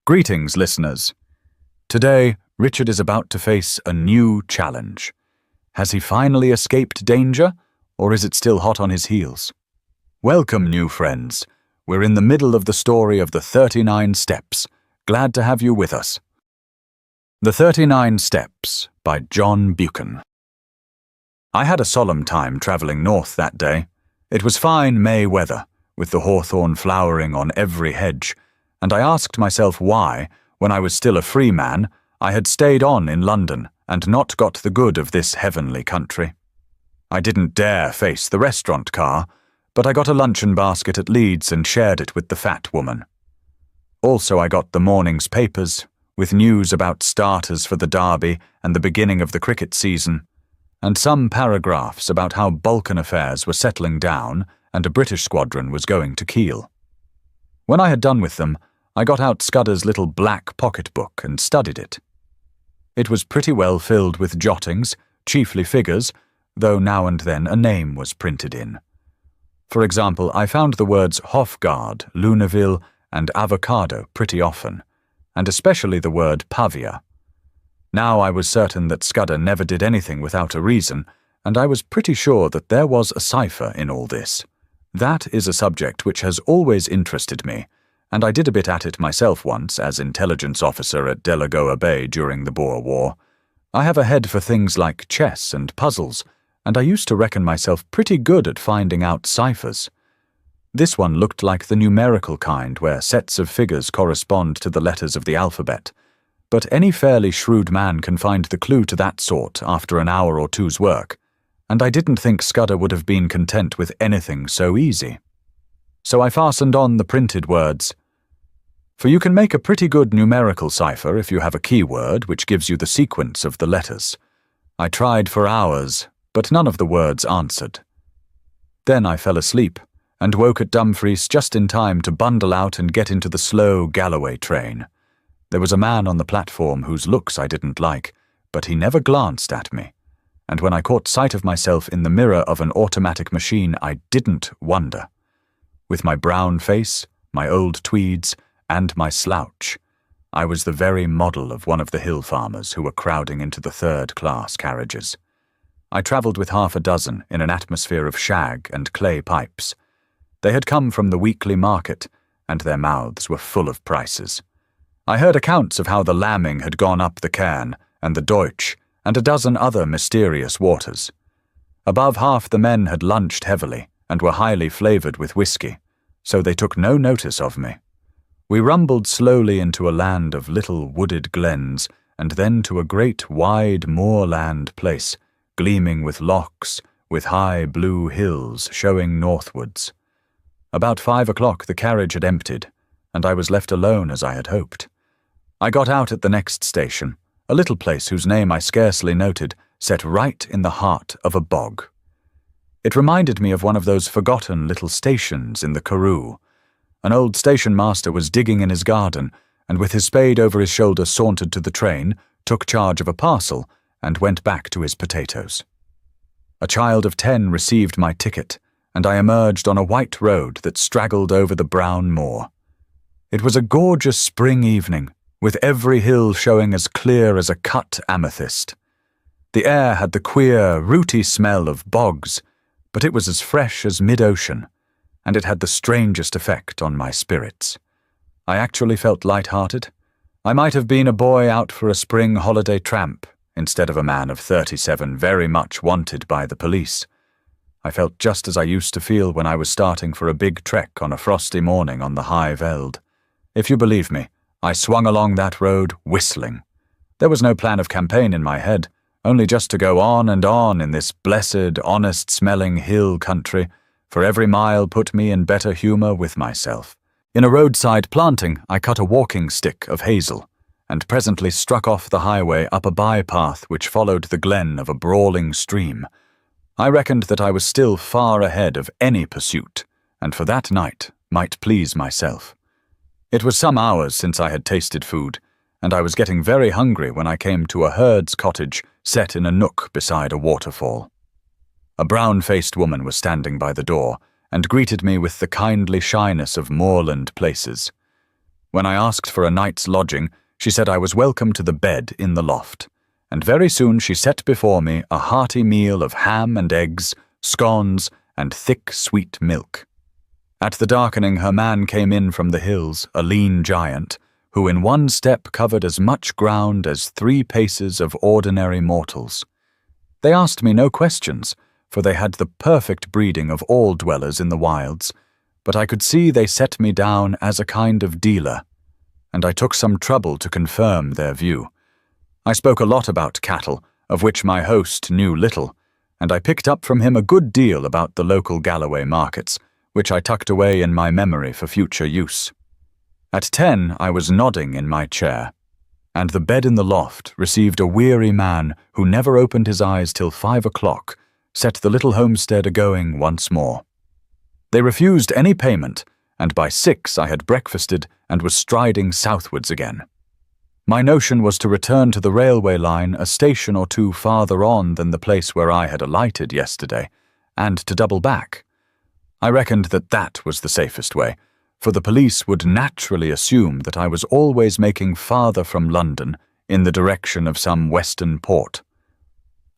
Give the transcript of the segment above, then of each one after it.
Greetings, listeners. Today, Richard is about to face a new challenge. Has he finally escaped danger, or is it still hot on his heels? Welcome, new friends. We're in the middle of the story of the 39 Steps. Glad to have you with us. The 39 Steps by John Buchan. I had a solemn time traveling north that day. It was fine May weather, with the hawthorn flowering on every hedge, and I asked myself why, when I was still a free man, I had stayed on in London and not got the good of this heavenly country. I didn't dare face the restaurant car, but I got a luncheon basket at Leeds and shared it with the fat woman. Also, I got the morning's papers, with news about starters for the derby and the beginning of the cricket season, and some paragraphs about how Balkan affairs were settling down and a British squadron was going to Kiel. When I had done with them, I got out Scudder's little black pocketbook and studied it. It was pretty well filled with jottings, chiefly figures, though now and then a name was printed in. For example, I found the words Hofgaard, Luneville, and avocado pretty often, and especially the word Pavia. Now I was certain that Scudder never did anything without a reason, and I was pretty sure that there was a cipher in all this. That is a subject which has always interested me, and I did a bit at it myself once as intelligence officer at Delagoa Bay during the Boer War. I have a head for things like chess and puzzles, and I used to reckon myself pretty good at finding out ciphers. This one looked like the numerical kind where sets of figures correspond to the letters of the alphabet, but any fairly shrewd man can find the clue to that sort after an hour or two's work, and I didn't think Scudder would have been content with anything so easy. So I fastened on the printed words, for you can make a pretty good numerical cipher if you have a keyword which gives you the sequence of the letters. I tried for hours, but none of the words answered. Then I fell asleep, and woke at Dumfries just in time to bundle out and get into the slow Galloway train. There was a man on the platform whose looks I didn't like, but he never glanced at me, and when I caught sight of myself in the mirror of an automatic machine, I didn't wonder. With my brown face, my old tweeds, and my slouch, I was the very model of one of the hill farmers who were crowding into the third-class carriages. I travelled with half a dozen in an atmosphere of shag and clay pipes. They had come from the weekly market, and their mouths were full of prices. I heard accounts of how the lambing had gone up the cairn, and the Deutsch, and a dozen other mysterious waters. Above half the men had lunched heavily, and were highly flavoured with whisky, so they took no notice of me. We rumbled slowly into a land of little wooded glens, and then to a great wide moorland place, gleaming with lochs, with high blue hills showing northwards. About 5 o'clock the carriage had emptied, and I was left alone as I had hoped. I got out at the next station, a little place whose name I scarcely noted, set right in the heart of a bog. It reminded me of one of those forgotten little stations in the Karoo. An old station master was digging in his garden, and with his spade over his shoulder sauntered to the train, took charge of a parcel, and went back to his potatoes. A child of 10 received my ticket, and I emerged on a white road that straggled over the brown moor. It was a gorgeous spring evening, with every hill showing as clear as a cut amethyst. The air had the queer, rooty smell of bogs, but it was as fresh as mid-ocean, and it had the strangest effect on my spirits. I actually felt light-hearted. I might have been a boy out for a spring holiday tramp, instead of a man of 37 very much wanted by the police. I felt just as I used to feel when I was starting for a big trek on a frosty morning on the High Veld. If you believe me, I swung along that road whistling. There was no plan of campaign in my head, only just to go on and on in this blessed, honest-smelling hill country, for every mile put me in better humour with myself. In a roadside planting, I cut a walking stick of hazel, and presently struck off the highway up a bypath which followed the glen of a brawling stream. I reckoned that I was still far ahead of any pursuit, and for that night might please myself. It was some hours since I had tasted food, and I was getting very hungry when I came to a herd's cottage set in a nook beside a waterfall. A brown-faced woman was standing by the door and greeted me with the kindly shyness of moorland places. When I asked for a night's lodging, she said I was welcome to the bed in the loft, and very soon she set before me a hearty meal of ham and eggs, scones, and thick sweet milk. At the darkening her man came in from the hills, a lean giant, who in one step covered as much ground as 3 paces of ordinary mortals. They asked me no questions, for they had the perfect breeding of all dwellers in the wilds, but I could see they set me down as a kind of dealer, and I took some trouble to confirm their view. I spoke a lot about cattle, of which my host knew little, and I picked up from him a good deal about the local Galloway markets, which I tucked away in my memory for future use. At 10 I was nodding in my chair, and the bed in the loft received a weary man who never opened his eyes till 5 o'clock, set the little homestead a-going once more. They refused any payment, and by 6 I had breakfasted and was striding southwards again. My notion was to return to the railway line a station or 2 farther on than the place where I had alighted yesterday, and to double back. I reckoned that that was the safest way, for the police would naturally assume that I was always making farther from London in the direction of some western port.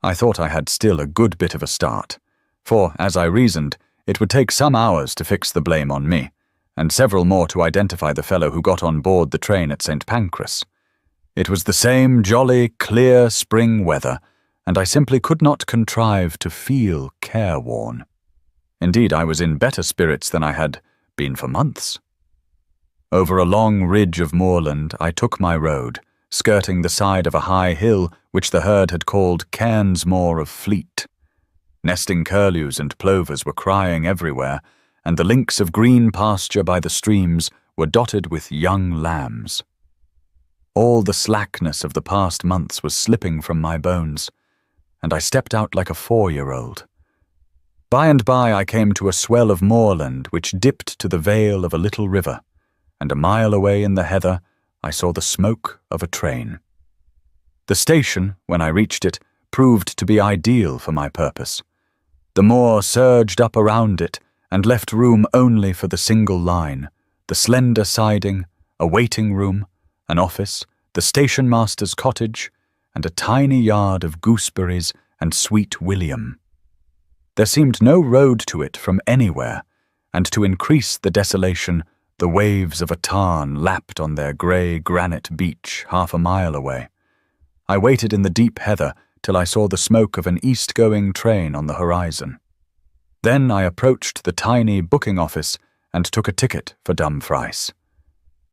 I thought I had still a good bit of a start, for, as I reasoned, it would take some hours to fix the blame on me, and several more to identify the fellow who got on board the train at St. Pancras. It was the same jolly, clear spring weather, and I simply could not contrive to feel careworn. Indeed, I was in better spirits than I had been for months. Over a long ridge of moorland I took my road, skirting the side of a high hill which the herd had called Cairnsmore of Fleet. Nesting curlews and plovers were crying everywhere, and the links of green pasture by the streams were dotted with young lambs. All the slackness of the past months was slipping from my bones, and I stepped out like a 4-year-old. By and by I came to a swell of moorland which dipped to the vale of a little river, and a mile away in the heather I saw the smoke of a train. The station, when I reached it, proved to be ideal for my purpose. The moor surged up around it and left room only for the single line, the slender siding, a waiting room, an office, the station master's cottage, and a tiny yard of gooseberries and sweet William. There seemed no road to it from anywhere, and to increase the desolation, the waves of a tarn lapped on their grey granite beach half a mile away. I waited in the deep heather till I saw the smoke of an east-going train on the horizon. Then I approached the tiny booking office and took a ticket for Dumfries.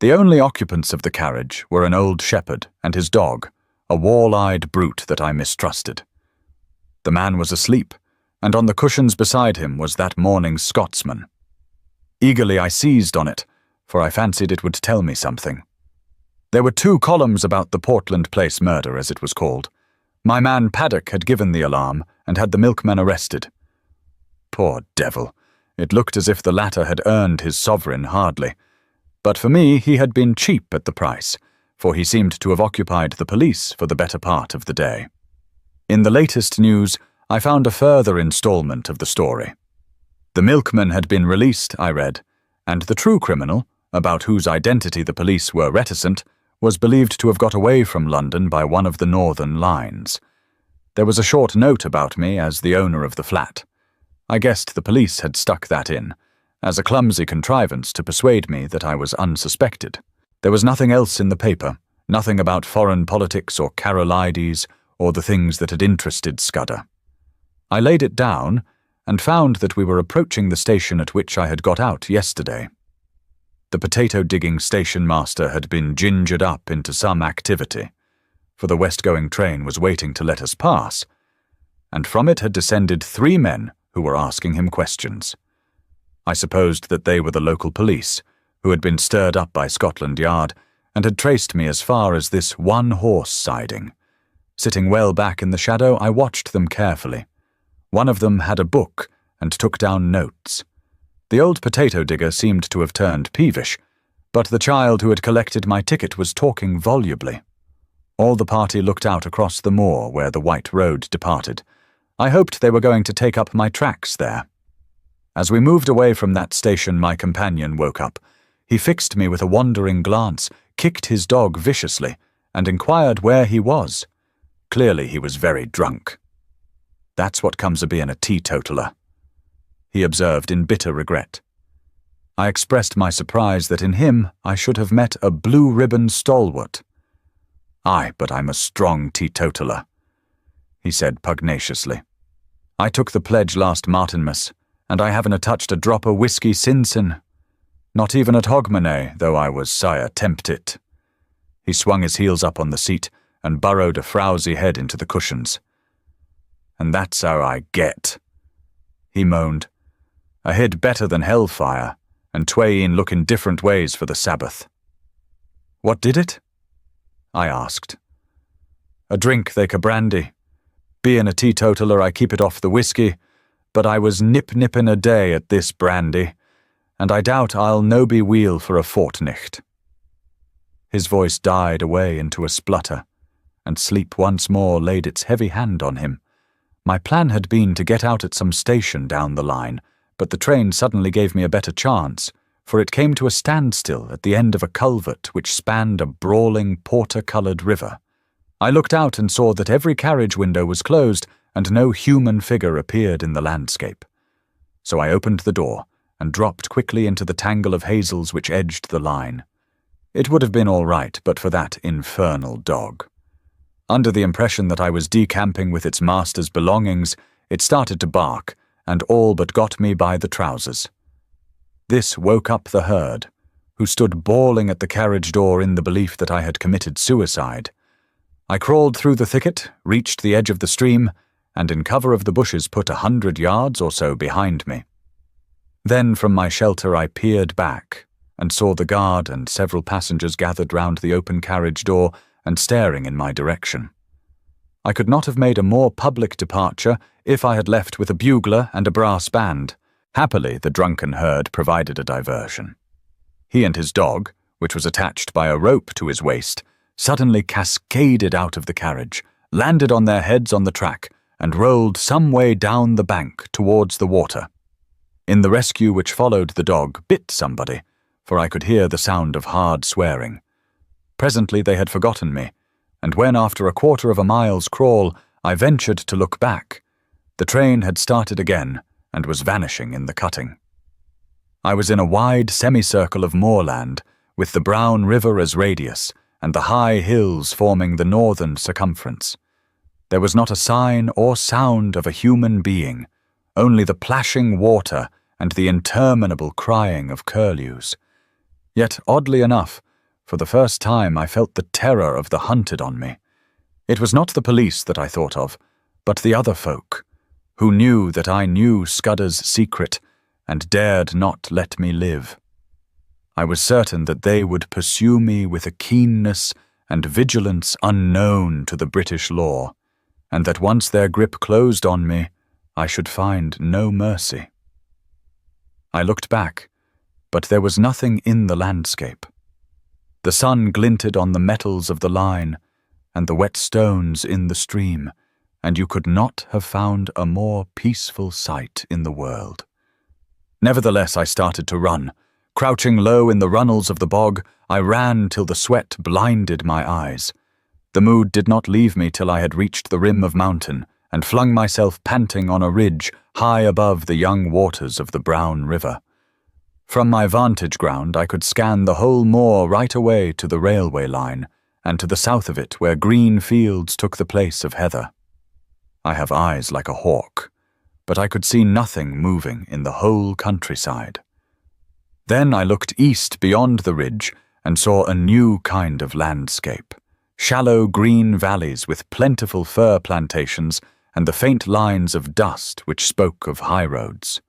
The only occupants of the carriage were an old shepherd and his dog, a wall-eyed brute that I mistrusted. The man was asleep, and on the cushions beside him was that morning's Scotsman. Eagerly I seized on it, for I fancied it would tell me something. There were 2 columns about the Portland Place murder, as it was called. My man Paddock had given the alarm and had the milkman arrested. Poor devil, it looked as if the latter had earned his sovereign hardly. But for me he had been cheap at the price, for he seemed to have occupied the police for the better part of the day. In the latest news, I found a further installment of the story. The milkman had been released, I read, and the true criminal, about whose identity the police were reticent, was believed to have got away from London by one of the northern lines. There was a short note about me as the owner of the flat. I guessed the police had stuck that in, as a clumsy contrivance to persuade me that I was unsuspected. There was nothing else in the paper, nothing about foreign politics or Carolides or the things that had interested Scudder. I laid it down and found that we were approaching the station at which I had got out yesterday. The potato-digging station-master had been gingered up into some activity, for the west-going train was waiting to let us pass, and from it had descended 3 men who were asking him questions. I supposed that they were the local police, who had been stirred up by Scotland Yard, and had traced me as far as this one-horse siding. Sitting well back in the shadow, I watched them carefully. One of them had a book and took down notes. The old potato-digger seemed to have turned peevish, but the child who had collected my ticket was talking volubly. All the party looked out across the moor where the white road departed. I hoped they were going to take up my tracks there. As we moved away from that station, my companion woke up. He fixed me with a wandering glance, kicked his dog viciously, and inquired where he was. Clearly he was very drunk. "That's what comes of being a teetotaler," he observed in bitter regret. I expressed my surprise that in him I should have met a blue-ribbon stalwart. "Aye, but I'm a strong teetotaler," he said pugnaciously. "I took the pledge last Martinmas, and I haven't touched a drop of whiskey since. Not even at Hogmanay, though I was sire tempted." He swung his heels up on the seat and burrowed a frowsy head into the cushions. "And that's how I get," he moaned. "A head better than hellfire, and twain looking different ways for the Sabbath." "What did it?" I asked. "A drink they ca brandy. Being a teetotaler, I keep it off the whiskey, but I was nip-nipping a day at this brandy, and I doubt I'll no be weel for a fortnicht." His voice died away into a splutter, and sleep once more laid its heavy hand on him. My plan had been to get out at some station down the line, but the train suddenly gave me a better chance, for it came to a standstill at the end of a culvert which spanned a brawling porter-coloured river. I looked out and saw that every carriage window was closed and no human figure appeared in the landscape. So I opened the door and dropped quickly into the tangle of hazels which edged the line. It would have been all right but for that infernal dog. Under the impression that I was decamping with its master's belongings, it started to bark and all but got me by the trousers. This woke up the herd, who stood bawling at the carriage door in the belief that I had committed suicide. I crawled through the thicket, reached the edge of the stream, and in cover of the bushes put 100 yards or so behind me. Then from my shelter I peered back, and saw the guard and several passengers gathered round the open carriage door and staring in my direction. I could not have made a more public departure if I had left with a bugler and a brass band. Happily, the drunken herd provided a diversion. He and his dog, which was attached by a rope to his waist, suddenly cascaded out of the carriage, landed on their heads on the track, and rolled some way down the bank towards the water. In the rescue which followed, the dog bit somebody, for I could hear the sound of hard swearing. Presently they had forgotten me, and when after a quarter of a mile's crawl I ventured to look back, the train had started again and was vanishing in the cutting. I was in a wide semicircle of moorland, with the brown river as radius, and the high hills forming the northern circumference. There was not a sign or sound of a human being, only the plashing water and the interminable crying of curlews. Yet, oddly enough, for the first time I felt the terror of the hunted on me. It was not the police that I thought of, but the other folk, who knew that I knew Scudder's secret and dared not let me live. I was certain that they would pursue me with a keenness and vigilance unknown to the British law, and that once their grip closed on me, I should find no mercy. I looked back, but there was nothing in the landscape. The sun glinted on the metals of the line and the wet stones in the stream, and you could not have found a more peaceful sight in the world. Nevertheless, I started to run. Crouching low in the runnels of the bog, I ran till the sweat blinded my eyes. The mood did not leave me till I had reached the rim of mountain and flung myself panting on a ridge high above the young waters of the brown river. From my vantage ground I could scan the whole moor right away to the railway line, and to the south of it where green fields took the place of heather. I have eyes like a hawk, but I could see nothing moving in the whole countryside. Then I looked east beyond the ridge and saw a new kind of landscape, shallow green valleys with plentiful fir plantations and the faint lines of dust which spoke of highroads.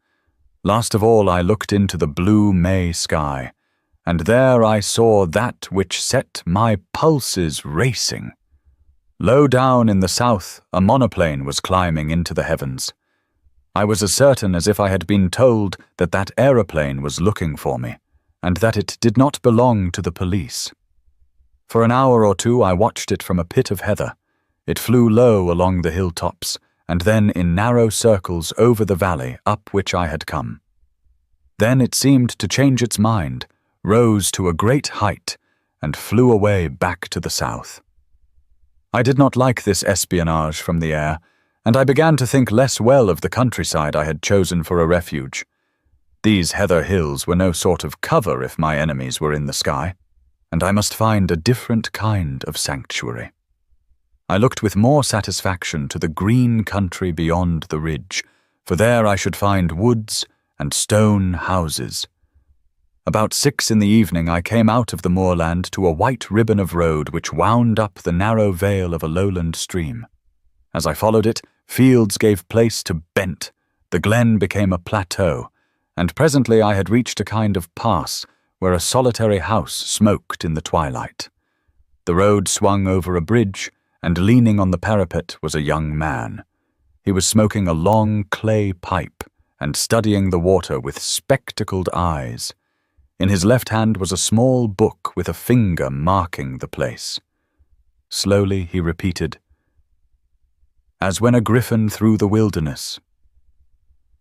Last of all I looked into the blue May sky, and there I saw that which set my pulses racing. Low down in the south a monoplane was climbing into the heavens. I was as certain as if I had been told that that aeroplane was looking for me, and that it did not belong to the police. For an hour or two I watched it from a pit of heather. It flew low along the hilltops, and then in narrow circles over the valley up which I had come. Then it seemed to change its mind, rose to a great height, and flew away back to the south. I did not like this espionage from the air, and I began to think less well of the countryside I had chosen for a refuge. These heather hills were no sort of cover if my enemies were in the sky, and I must find a different kind of sanctuary. I looked with more satisfaction to the green country beyond the ridge, for there I should find woods and stone houses. About 6 in the evening I came out of the moorland to a white ribbon of road which wound up the narrow vale of a lowland stream. As I followed it, fields gave place to bent, the glen became a plateau, and presently I had reached a kind of pass where a solitary house smoked in the twilight. The road swung over a bridge, and leaning on the parapet was a young man. He was smoking a long clay pipe and studying the water with spectacled eyes. In his left hand was a small book with a finger marking the place. Slowly he repeated, "As when a griffin through the wilderness,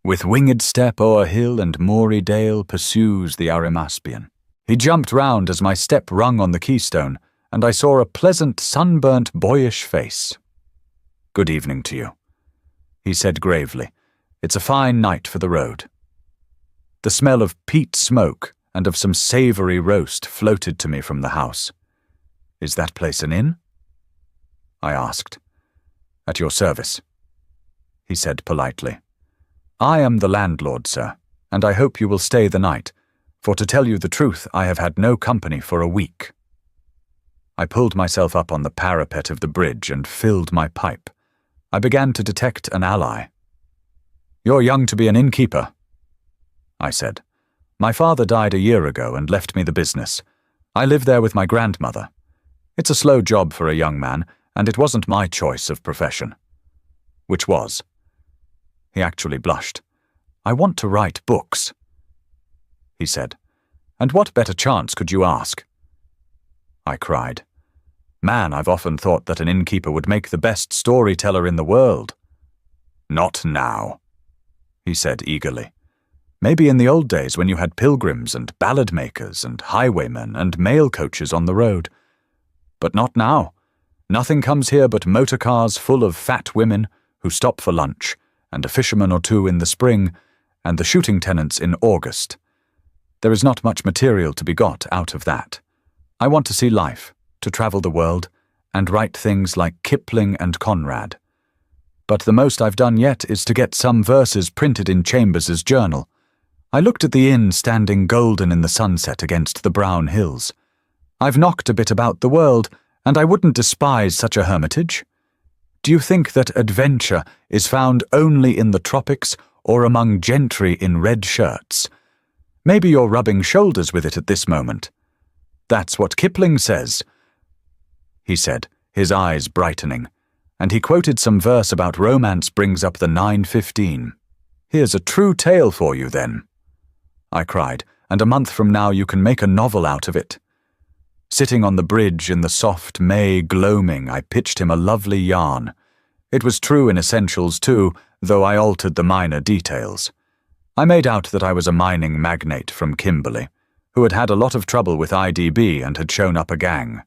with winged step o'er hill and moory dale pursues the Arimaspian." He jumped round as my step rung on the keystone, and I saw a pleasant, sunburnt, boyish face. "Good evening to you," he said gravely. "It's a fine night for the road." The smell of peat smoke and of some savoury roast floated to me from the house. "Is that place an inn?" I asked. "At your service," he said politely. "I am the landlord, sir, and I hope you will stay the night, for to tell you the truth, I have had no company for a week." I pulled myself up on the parapet of the bridge and filled my pipe. I began to detect an ally. "You're young to be an innkeeper," I said. "My father died a year ago and left me the business. I live there with my grandmother. It's a slow job for a young man, and it wasn't my choice of profession." "Which was?" He actually blushed. "I want to write books," he said. "And what better chance could you ask?" I cried. "Man, I've often thought that an innkeeper would make the best storyteller in the world." "Not now," he said eagerly. "Maybe in the old days when you had pilgrims and ballad makers and highwaymen and mail coaches on the road. But not now. Nothing comes here but motor cars full of fat women who stop for lunch, and a fisherman or two in the spring, and the shooting tenants in August. There is not much material to be got out of that. I want to see life, to travel the world, and write things like Kipling and Conrad. But the most I've done yet is to get some verses printed in Chambers's journal. I looked at the inn standing golden in the sunset against the brown hills. I've knocked a bit about the world, and I wouldn't despise such a hermitage. Do you think that adventure is found only in the tropics or among gentry in red shirts? Maybe you're rubbing shoulders with it at this moment. That's what Kipling says," he said, his eyes brightening, and he quoted some verse about romance brings up the 9:15. "Here's a true tale for you, then," I cried, "and a month from now you can make a novel out of it." Sitting on the bridge in the soft May gloaming, I pitched him a lovely yarn. It was true in essentials too, though I altered the minor details. I made out that I was a mining magnate from Kimberley, who had had a lot of trouble with IDB and had shown up a gang.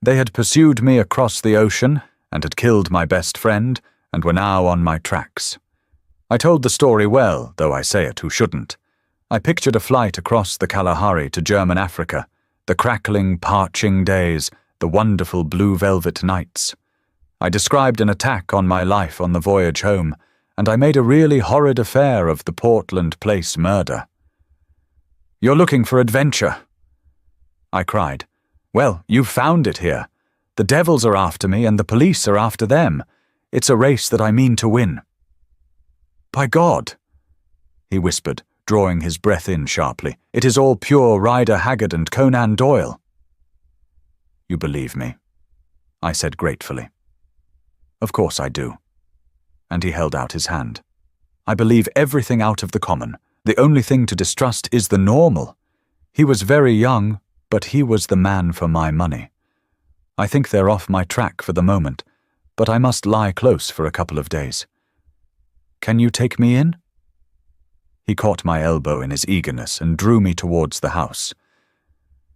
They had pursued me across the ocean and had killed my best friend and were now on my tracks. I told the story well, though I say it who shouldn't. I pictured a flight across the Kalahari to German Africa, the crackling, parching days, the wonderful blue velvet nights. I described an attack on my life on the voyage home, and I made a really horrid affair of the Portland Place murder. "You're looking for adventure," I cried. "Well, you've found it here. The devils are after me and the police are after them. It's a race that I mean to win." "By God," he whispered, drawing his breath in sharply, "it is all pure Rider Haggard and Conan Doyle." "You believe me?" I said gratefully. "Of course I do." And he held out his hand. "I believe everything out of the common. The only thing to distrust is the normal. He was very young, but he was the man for my money. I think they're off my track for the moment, but I must lie close for a couple of days. Can you take me in?" He caught my elbow in his eagerness and drew me towards the house.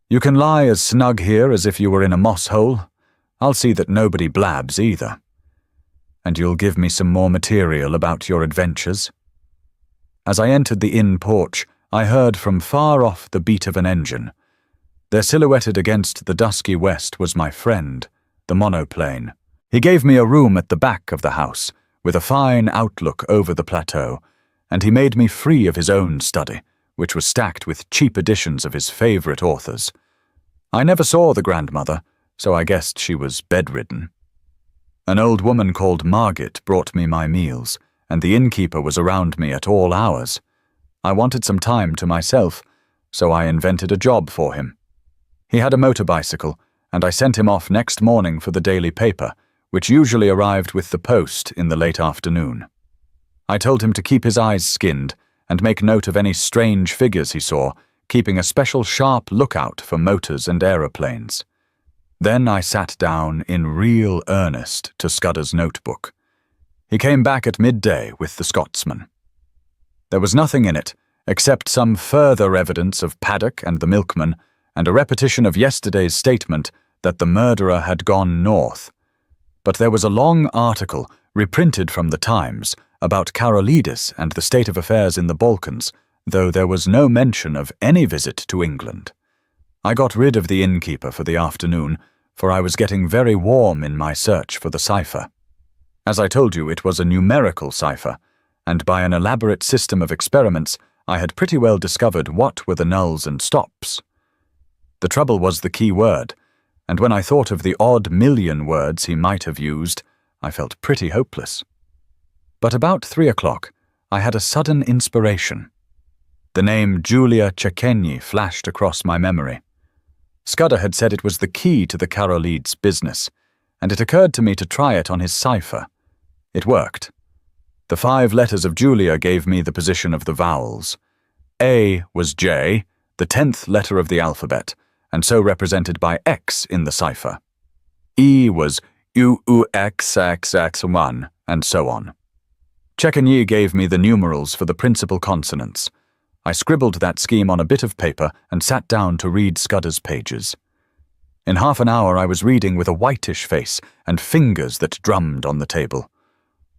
"You can lie as snug here as if you were in a moss hole. I'll see that nobody blabs either. And you'll give me some more material about your adventures." As I entered the inn porch, I heard from far off the beat of an engine. There, silhouetted against the dusky west, was my friend, the monoplane. He gave me a room at the back of the house, with a fine outlook over the plateau, and he made me free of his own study, which was stacked with cheap editions of his favourite authors. I never saw the grandmother, so I guessed she was bedridden. An old woman called Margit brought me my meals, and the innkeeper was around me at all hours. I wanted some time to myself, so I invented a job for him. He had a motor bicycle, and I sent him off next morning for the daily paper, which usually arrived with the post in the late afternoon. I told him to keep his eyes skinned and make note of any strange figures he saw, keeping a special sharp lookout for motors and aeroplanes. Then I sat down in real earnest to Scudder's notebook. He came back at midday with the Scotsman. There was nothing in it, except some further evidence of Paddock and the milkman, and a repetition of yesterday's statement that the murderer had gone north. But there was a long article, reprinted from the Times, about Karolidis and the state of affairs in the Balkans, though there was no mention of any visit to England. I got rid of the innkeeper for the afternoon, for I was getting very warm in my search for the cipher. As I told you, it was a numerical cipher, and by an elaborate system of experiments, I had pretty well discovered what were the nulls and stops. The trouble was the key word, and when I thought of the odd million words he might have used, I felt pretty hopeless. But about 3 o'clock, I had a sudden inspiration. The name Julia Cecchenyi flashed across my memory. Scudder had said it was the key to the Karolides business, and it occurred to me to try it on his cipher. It worked. The 5 letters of Julia gave me the position of the vowels. A was J, the 10th letter of the alphabet, and so represented by X in the cipher. E was UUXXX1, and so on. Cecchenyi gave me the numerals for the principal consonants. I scribbled that scheme on a bit of paper and sat down to read Scudder's pages. In half an hour I was reading with a whitish face and fingers that drummed on the table.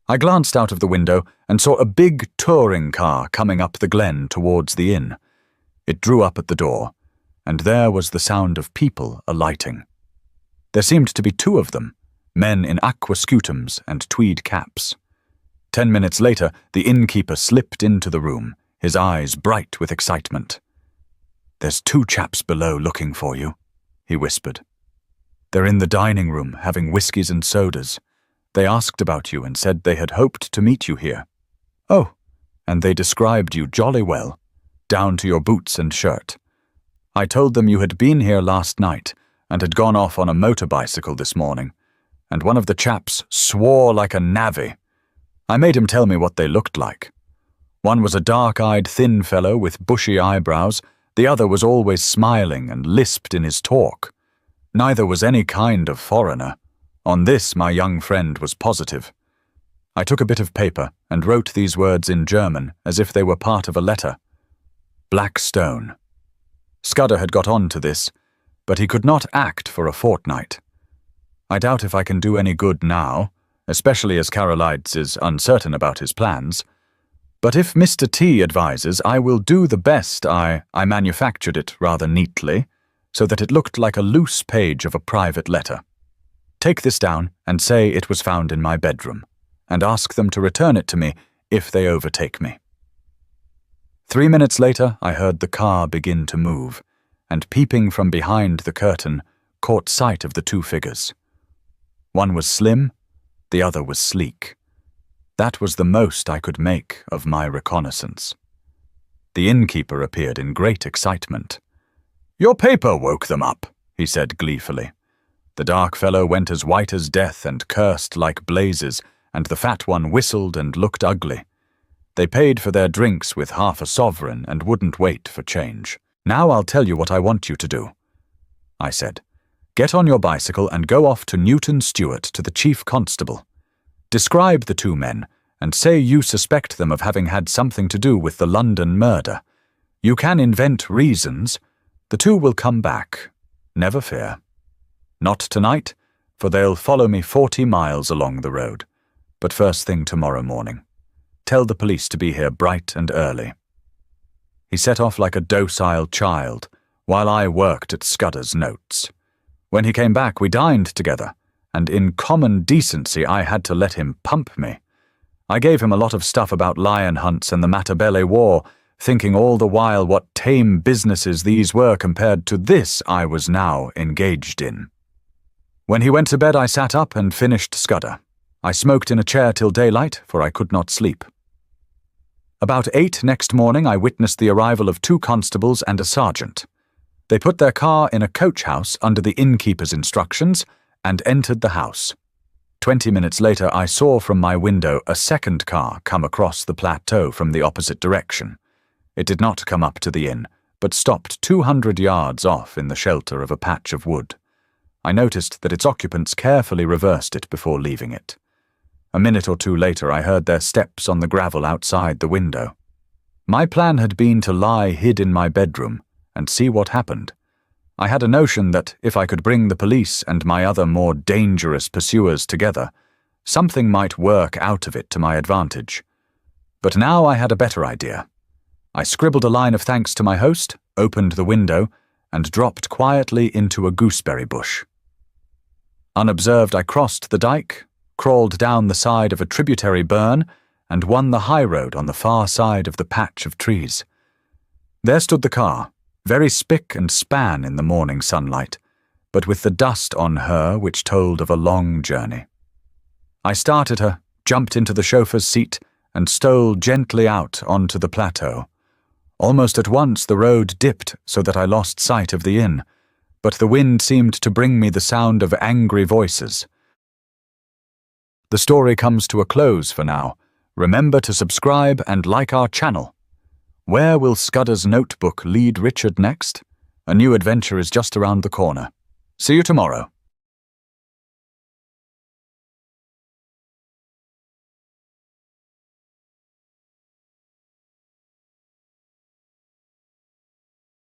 I glanced out of the window and saw a big touring car coming up the glen towards the inn. It drew up at the door, and there was the sound of people alighting. There seemed to be 2 of them, men in aquascutums and tweed caps. 10 minutes later, the innkeeper slipped into the room, his eyes bright with excitement. "There's 2 chaps below looking for you," he whispered. "They're in the dining room having whiskies and sodas. They asked about you and said they had hoped to meet you here. Oh, and they described you jolly well, down to your boots and shirt. I told them you had been here last night and had gone off on a motor bicycle this morning, and one of the chaps swore like a navvy. I made him tell me what they looked like. One was a dark-eyed thin fellow with bushy eyebrows, the other was always smiling and lisped in his talk. Neither was any kind of foreigner. On this my young friend was positive. I took a bit of paper and wrote these words in German as if they were part of a letter. Black Stone. Scudder had got on to this, but he could not act for a fortnight. I doubt if I can do any good now, especially as Karolides is uncertain about his plans. But if Mr. T advises, I will do the best. I manufactured it rather neatly, so that it looked like a loose page of a private letter. Take this down and say it was found in my bedroom, and ask them to return it to me if they overtake me. 3 minutes later, I heard the car begin to move, and peeping from behind the curtain, caught sight of the 2 figures. One was slim, the other was sleek. That was the most I could make of my reconnaissance. The innkeeper appeared in great excitement. "Your paper woke them up," he said gleefully. The dark fellow went as white as death and cursed like blazes, and the fat one whistled and looked ugly. They paid for their drinks with half a sovereign and wouldn't wait for change. "Now I'll tell you what I want you to do," I said. Get on your bicycle and go off to Newton Stewart to the chief constable. Describe the two men and say you suspect them of having had something to do with the London murder. You can invent reasons. The two will come back. Never fear. Not tonight, for they'll follow me 40 miles along the road, but first thing tomorrow morning. Tell the police to be here bright and early." He set off like a docile child, while I worked at Scudder's notes. When he came back, we dined together, and in common decency I had to let him pump me. I gave him a lot of stuff about lion hunts and the Matabele War, thinking all the while what tame businesses these were compared to this I was now engaged in. When he went to bed, I sat up and finished Scudder. I smoked in a chair till daylight, for I could not sleep. About 8 next morning, I witnessed the arrival of 2 constables and a sergeant. They put their car in a coach house under the innkeeper's instructions and entered the house. 20 minutes later, I saw from my window a second car come across the plateau from the opposite direction. It did not come up to the inn, but stopped 200 yards off in the shelter of a patch of wood. I noticed that its occupants carefully reversed it before leaving it. A minute or 2 later, I heard their steps on the gravel outside the window. My plan had been to lie hid in my bedroom and see what happened. I had a notion that if I could bring the police and my other more dangerous pursuers together, something might work out of it to my advantage. But now I had a better idea. I scribbled a line of thanks to my host, opened the window, and dropped quietly into a gooseberry bush. Unobserved, I crossed the dike, crawled down the side of a tributary burn, and won the high road on the far side of the patch of trees. There stood the car, very spick and span in the morning sunlight, but with the dust on her which told of a long journey. I started her, jumped into the chauffeur's seat, and stole gently out onto the plateau. Almost at once the road dipped so that I lost sight of the inn, but the wind seemed to bring me the sound of angry voices. The story comes to a close for now. Remember to subscribe and like our channel. Where will Scudder's notebook lead Richard next? A new adventure is just around the corner. See you tomorrow.